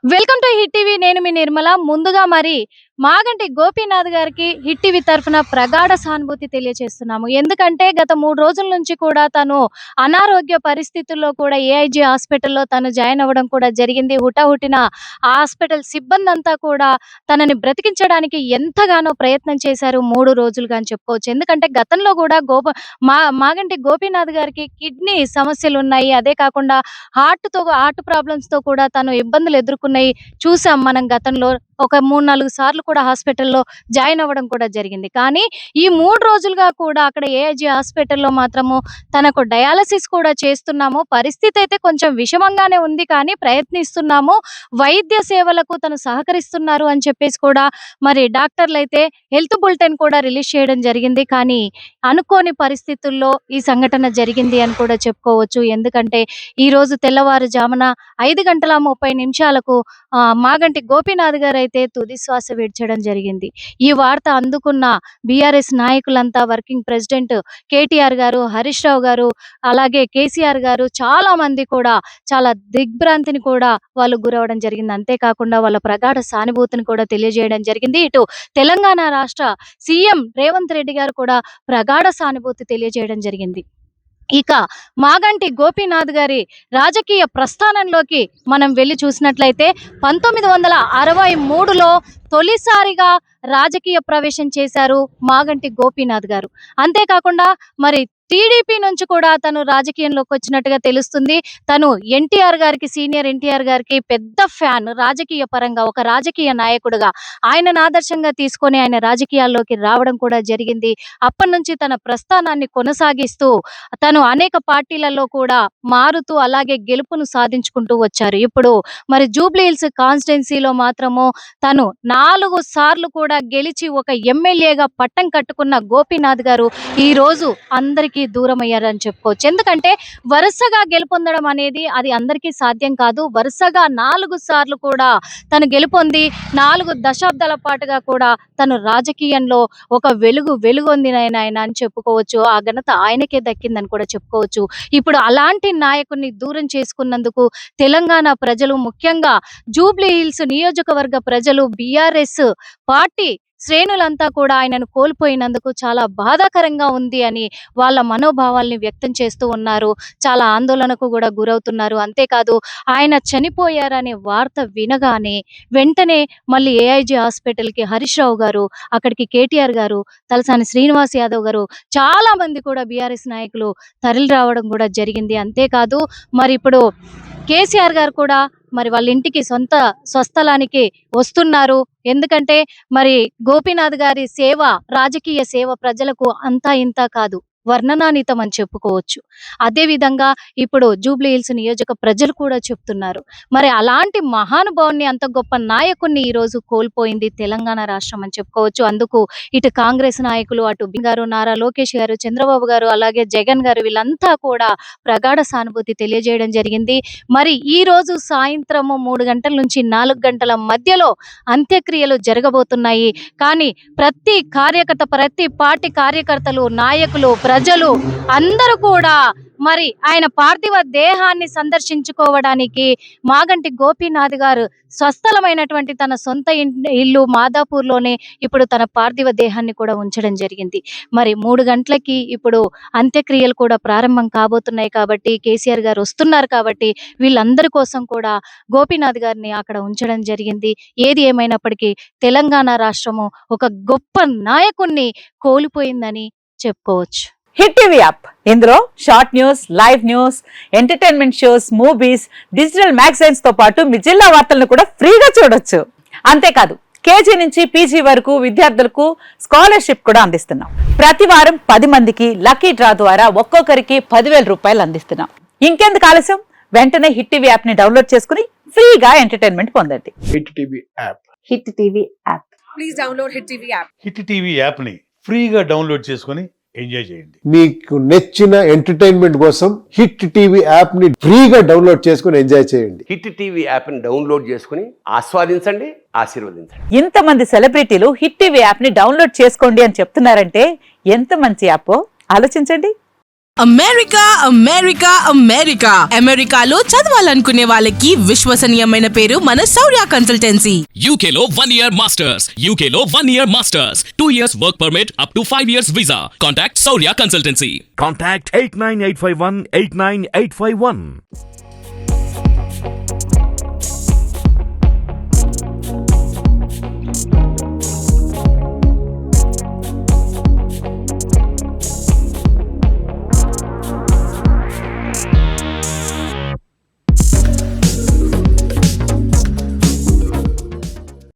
Welcome to hit TV. నేను మీ నిర్మల. ముందుగా మరి మాగంటి గోపీనాథ్ గారికి హిట్ టీవీ తరఫున ప్రగాఢ సానుభూతి తెలియజేస్తున్నాము. ఎందుకంటే గత 3 రోజుల నుంచి కూడా తను అనారోగ్య పరిస్థితుల్లో కూడా ఏఐజీ హాస్పిటల్‌లో తను జాయిన్ అవ్వడం కూడా జరిగింది. హుటాహుటిన ఆ హాస్పిటల్ సిబ్బందంతా కూడా తనని బ్రతికించడానికి ఎంతగానో ప్రయత్నం చేశారు 3 రోజులుగా అని చెప్పుకోవచ్చు. ఎందుకంటే గతంలో కూడా మాగంటి గోపీనాథ్ గారికి కిడ్నీ సమస్యలున్నాయి. అదే కాకుండా హార్ట్ ప్రాబ్లమ్స్‌తో కూడా తను ఇబ్బందులు ఎదుర్కొన్నయి చూసాం మనం గతంలో. ఒక 3, 4 సార్లు కూడా హాస్పిటల్‌లో జాయిన్ అవ్వడం కూడా జరిగింది. కానీ ఈ 3 రోజులుగా కూడా అక్కడ ఏఐజీ హాస్పిటల్‌లో మాత్రము తనకు డయాలసిస్ కూడా చేస్తున్నాము. పరిస్థితి అయితే కొంచెం విషమంగానే ఉంది కానీ ప్రయత్నిస్తున్నాము. వైద్య సేవలకు తను సహకరిస్తున్నారు అని చెప్పేసి కూడా మరి డాక్టర్లైతే హెల్త్ బులెటిన్ కూడా రిలీజ్ చేయడం జరిగింది. కానీ అనుకోని పరిస్థితుల్లో ఈ సంఘటన జరిగింది అని కూడా చెప్పుకోవచ్చు. ఎందుకంటే ఈరోజు తెల్లవారుజామున 5:30 మాగంటి గోపీనాథ్ గారైతే తుది శ్వాస విడిచడం జరిగింది. ఈ వార్త అందుకున్న బీఆర్ఎస్ నాయకులంతా, వర్కింగ్ ప్రెసిడెంట్ కేటీఆర్ గారు, హరీష్ రావు గారు, అలాగే కేసీఆర్ గారు చాలా మంది కూడా చాలా దిగ్భ్రాంతిని కూడా వాళ్ళు గురవ్వడం జరిగింది. అంతేకాకుండా వాళ్ళ ప్రగాఢ సానుభూతిని కూడా తెలియజేయడం జరిగింది. ఇటు తెలంగాణ రాష్ట్ర సీఎం రేవంత్ రెడ్డి గారు కూడా ప్రగాఢ సానుభూతి తెలియజేయడం జరిగింది. ఇక మాగంటి గోపీనాథ్ గారి రాజకీయ ప్రస్థానంలోకి మనం వెళ్ళి చూసినట్లయితే 1963లో తొలిసారిగా రాజకీయ ప్రవేశం చేశారు మాగంటి గోపీనాథ్ గారు. అంతేకాకుండా మరి టీడీపీ నుంచి కూడా తను రాజకీయంలోకి వచ్చినట్టుగా తెలుస్తుంది. తను సీనియర్ ఎన్టీఆర్ గారికి పెద్ద ఫ్యాన్. రాజకీయ పరంగా ఒక రాజకీయ నాయకుడుగా ఆయనను ఆదర్శంగా తీసుకొని ఆయన రాజకీయాల్లోకి రావడం కూడా జరిగింది. అప్పటి నుంచి తన ప్రస్థానాన్ని కొనసాగిస్తూ తను అనేక పార్టీలలో కూడా మారుతూ అలాగే గెలుపును సాధించుకుంటూ వచ్చారు. ఇప్పుడు మరి జూబ్లీ హిల్స్ కాన్స్టిట్యున్సీలో మాత్రము తను 4 సార్లు కూడా గెలిచి ఒక ఎమ్మెల్యేగా పట్టం కట్టుకున్న గోపీనాథ్ గారు ఈ రోజు అందరికీ దూరం అయ్యారని చెప్పుకోవచ్చు. ఎందుకంటే వరుసగా గెలుపొందడం అనేది అది అందరికీ సాధ్యం కాదు. వరుసగా 4 సార్లు కూడా తను గెలుపొంది 4 దశాబ్దాల పాటుగా కూడా తను రాజకీయంలో ఒక వెలుగొందిన ఆయన అని చెప్పుకోవచ్చు. ఆ ఘనత ఆయనకే దక్కిందని కూడా చెప్పుకోవచ్చు. ఇప్పుడు అలాంటి నాయకుడిని దూరం చేసుకున్నందుకు తెలంగాణ ప్రజలు, ముఖ్యంగా జూబ్లీ హిల్స్ నియోజకవర్గ ప్రజలు, బీఆర్ఎస్ పార్టీ శ్రేణులంతా కూడా ఆయనను కోల్పోయినందుకు చాలా బాధాకరంగా ఉంది అని వాళ్ళ మనోభావాల్ని వ్యక్తం చేస్తూ ఉన్నారు. చాలా ఆందోళనకు కూడా గురవుతున్నారు. అంతేకాదు ఆయన చనిపోయారనే వార్త వినగానే వెంటనే మళ్ళీ ఏఐజీ హాస్పిటల్‌కి హరీష్ రావు గారు, అక్కడికి కేటీఆర్ గారు, తలసాని శ్రీనివాస్ యాదవ్ గారు, చాలా మంది కూడా బీఆర్ఎస్ నాయకులు తరలి రావడం కూడా జరిగింది. అంతేకాదు మరి ఇప్పుడు కేసీఆర్ గారు కూడా మరి వాళ్ళ ఇంటికి స్వస్థలానికి వస్తున్నారు. ఎందుకంటే మరి గోపీనాథ్ గారి సేవ, రాజకీయ సేవ ప్రజలకు అంతా ఇంత కాదు, వర్ణనాతీతం అని చెప్పుకోవచ్చు. అదే విధంగా ఇప్పుడు జూబ్లీ హిల్స్ నియోజక ప్రజలు కూడా చెప్తున్నారు. మరి అలాంటి మహానుభావుని, అంత గొప్ప నాయకుడిని ఈ రోజు కోల్పోయింది తెలంగాణ రాష్ట్రం అని చెప్పుకోవచ్చు. అందుకు ఇటు కాంగ్రెస్ నాయకులు, అటు గారు, నారా లోకేష్ గారు, చంద్రబాబు గారు, అలాగే జగన్ గారు వీళ్ళంతా కూడా ప్రగాఢ సానుభూతి తెలియజేయడం జరిగింది. మరి ఈ రోజు సాయంత్రము 3 గంటల నుంచి 4 గంటల మధ్యలో అంత్యక్రియలు జరగబోతున్నాయి. కానీ ప్రతి కార్యకర్త, ప్రతి పార్టీ కార్యకర్తలు, నాయకులు, ప్రజలు అందరూ కూడా మరి ఆయన పార్థివ దేహాన్ని సందర్శించుకోవడానికి మాగంటి గోపీనాథ్ గారు స్వస్థలమైనటువంటి తన సొంత ఇల్లు మాదాపూర్‌లోనే ఇప్పుడు తన పార్థివ దేహాన్ని కూడా ఉంచడం జరిగింది. మరి 3 గంటలకి ఇప్పుడు అంత్యక్రియలు కూడా ప్రారంభం కాబోతున్నాయి కాబట్టి, కేసీఆర్ గారు వస్తున్నారు కాబట్టి వీళ్ళందరి కోసం కూడా గోపీనాథ్ గారిని అక్కడ ఉంచడం జరిగింది. ఏది ఏమైనప్పటికీ తెలంగాణ రాష్ట్రము ఒక గొప్ప నాయకుడిని కోల్పోయిందని చెప్పుకోవచ్చు. హిట్ టీవీ యాప్, ఇందులో short news, live news, entertainment shows, movies, digital magazines తో పాటు మీ జిల్లా వార్తలను కూడా ఫ్రీగా చూడొచ్చు. అంతేకాదు కేజీ నుంచి పీజీ వరకు విద్యార్థులకు స్కాలర్షిప్ కూడా అందిస్తున్నాం. ప్రతి వారం 10 మందికి లక్కీ డ్రా ద్వారా ఒక్కొక్కరికి 10,000 రూపాయలు అందిస్తున్నాం. ఇంకెందుకు ఆలస్యం, వెంటనే హిట్ టీవీ యాప్ ని డౌన్లోడ్ చేసుకుని ఫ్రీగా ఎంటర్టైన్మెంట్ పొందండి. Hit TV app. Hit TV app. Please download hit TV app. Hit TV app ని ఫ్రీగా డౌన్లోడ్ చేసుకొని ఎంజాయ్ చేయండి. మీకు నచ్చిన ఎంటర్టైన్మెంట్ కోసం హిట్ టీవీ యాప్ ని ఫ్రీగా డౌన్లోడ్ చేసుకొని ఎంజాయ్ చేయండి. హిట్ టీవీ యాప్ ని డౌన్లోడ్ చేసుకుని ఆస్వాదించండి, ఆశీర్వదించండి. ఇంతమంది సెలబ్రిటీలు హిట్ టీవీ యాప్ ని డౌన్లోడ్ చేసుకోండి అని చెప్తున్నారంటే ఎంత మంచి యాప్ ఆలోచించండి. అమెరికా అమెరికా అమెరికా అమెరికాలో చదవాలనుకునే వాళ్ళకి విశ్వసనీయమైన పేరు మన శౌర్య consultancy. UK Law 1 Year Masters. UK Law 1 Year Masters. 2 years work permit up to 5 years visa. Contact Saurya Consultancy. Contact 89851 89851.